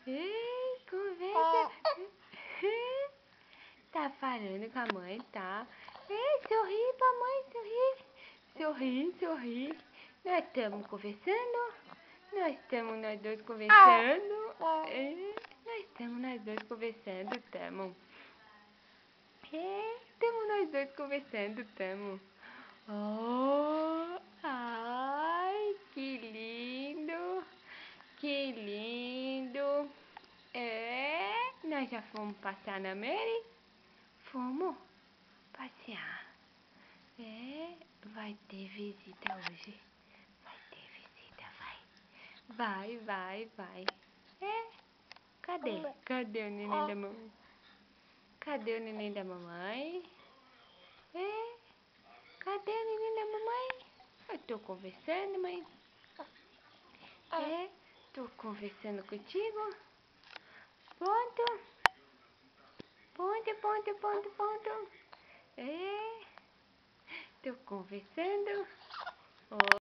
Ei, conversa. Tá falando com a mãe, tá? Ei, sorri pra mãe, sorri. Sorri, sorri. Nós estamos conversando. Nós estamos nós dois conversando. Nós estamos nós dois conversando, estamos. Estamos nós dois conversando, estamos. Oh, ai, que lindo. Que lindo. Nós já fomos passear na Mary? Fomos passear. Vai ter visita hoje. Vai ter visita, vai. Vai. Cadê? Cadê o neném da mamãe? Cadê o neném da mamãe? Cadê o neném da mamãe? Eu tô conversando, mãe. Tô conversando contigo. Ponto. Tô conversando.